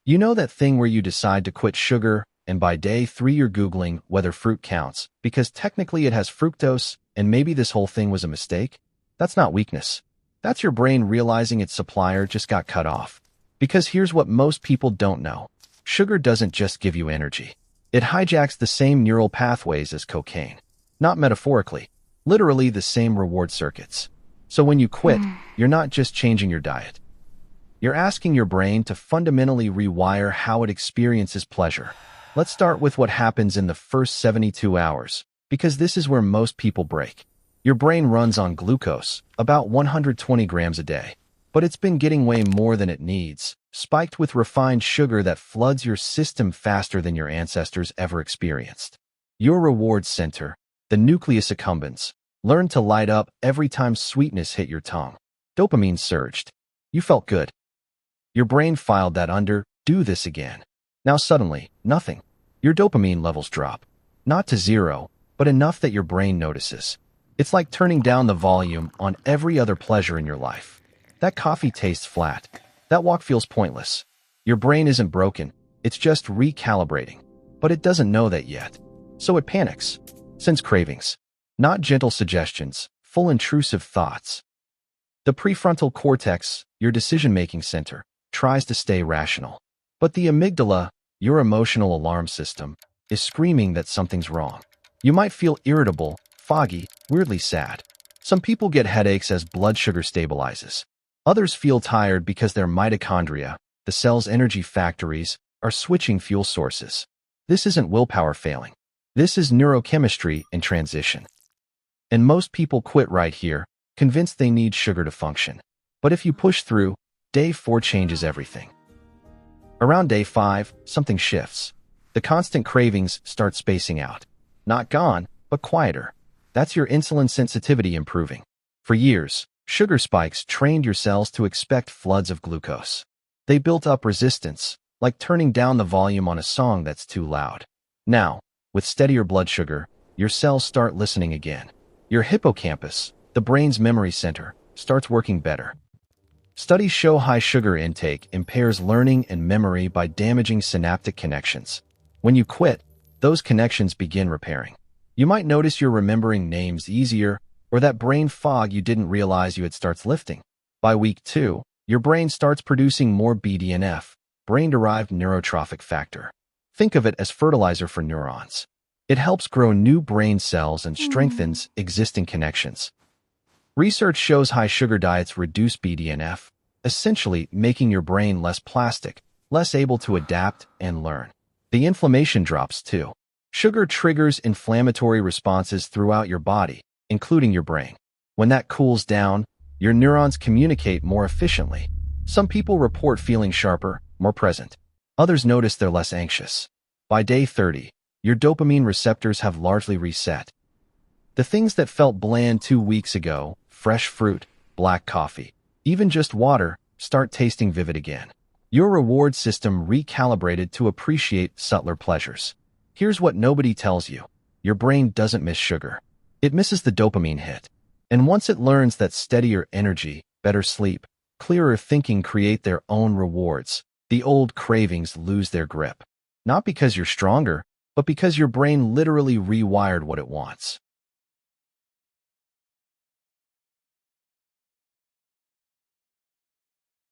You know that thing where you decide to quit sugar, and by day 3 you're Googling whether fruit counts, because technically it has fructose, and maybe this whole thing was a mistake? That's not weakness. That's your brain realizing its supplier just got cut off. Because here's what most people don't know. Sugar doesn't just give you energy. It hijacks the same neural pathways as cocaine. Not metaphorically, literally the same reward circuits. So when you quit, you're not just changing your diet. You're asking your brain to fundamentally rewire how it experiences pleasure. Let's start with what happens in the first 72 hours, because this is where most people break. Your brain runs on glucose, about 120 grams a day, but it's been getting way more than it needs, spiked with refined sugar that floods your system faster than your ancestors ever experienced. Your reward center, the nucleus accumbens, learned to light up every time sweetness hit your tongue. Dopamine surged. You felt good. Your brain filed that under, do this again. Now suddenly, nothing. Your dopamine levels drop. Not to zero, but enough that your brain notices. It's like turning down the volume on every other pleasure in your life. That coffee tastes flat. That walk feels pointless. Your brain isn't broken, it's just recalibrating. But it doesn't know that yet. So it panics. Sends cravings. Not gentle suggestions, full intrusive thoughts. The prefrontal cortex, your decision-making center, tries to stay rational. But the amygdala, your emotional alarm system, is screaming that something's wrong. You might feel irritable, foggy, weirdly sad. Some people get headaches as blood sugar stabilizes. Others feel tired because their mitochondria, the cell's energy factories, are switching fuel sources. This isn't willpower failing. This is neurochemistry in transition. And most people quit right here, convinced they need sugar to function. But if you push through, day 4 changes everything. Around day 5, something shifts. The constant cravings start spacing out. Not gone, but quieter. That's your insulin sensitivity improving. For years, sugar spikes trained your cells to expect floods of glucose. They built up resistance, like turning down the volume on a song that's too loud. Now, with steadier blood sugar, your cells start listening again. Your hippocampus, the brain's memory center, starts working better. Studies show high sugar intake impairs learning and memory by damaging synaptic connections. When you quit, those connections begin repairing. You might notice you're remembering names easier, or that brain fog you didn't realize you had starts lifting. By week 2, your brain starts producing more BDNF, brain-derived neurotrophic factor. Think of it as fertilizer for neurons. It helps grow new brain cells and strengthens existing connections. Research shows high sugar diets reduce BDNF, essentially making your brain less plastic, less able to adapt and learn. The inflammation drops too. Sugar triggers inflammatory responses throughout your body, including your brain. When that cools down, your neurons communicate more efficiently. Some people report feeling sharper, more present. Others notice they're less anxious. By day 30, your dopamine receptors have largely reset. The things that felt bland 2 weeks ago, fresh fruit, black coffee, even just water, start tasting vivid again. Your reward system recalibrated to appreciate subtler pleasures. Here's what nobody tells you. Your brain doesn't miss sugar. It misses the dopamine hit. And once it learns that steadier energy, better sleep, clearer thinking create their own rewards, the old cravings lose their grip. Not because you're stronger, but because your brain literally rewired what it wants.